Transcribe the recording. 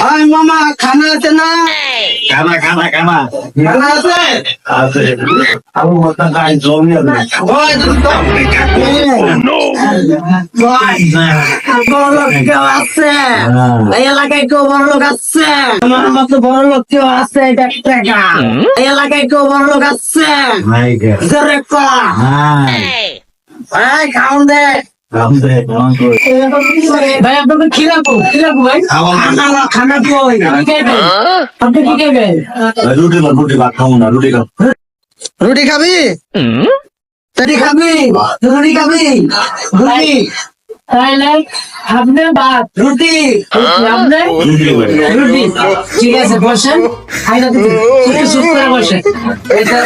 আয় মামা খানা আছে না? খানা খানা খানা খানা আছে? আছে আমি মতো খাই জমি ওই দ্রুত। বড় লোক কেউ আছে? এই এলাকায় কেউ বড় লোক আছে? আমার মতো বড় লোক কেউ আছে? এটা টাকা। এই এলাকায় কেউ বড় লোক আছে? নাই গে জোরে কর। এই খাওন দে। রামদে কোন কই ভাই আপনাকে খিলাবো ভাই। খানা খানা কই? আপনি কি খাবেন? রুটি ভাত খাও না রুটি খাও রুটি খাবি? রুটি খাবি? রুটি খাবি? রুটি তাহলে আপনি ভাত রুটি আপনি রুটি ঠিক আছে বসেন খাইনা দিতে সুস্থ করে বসেন এটা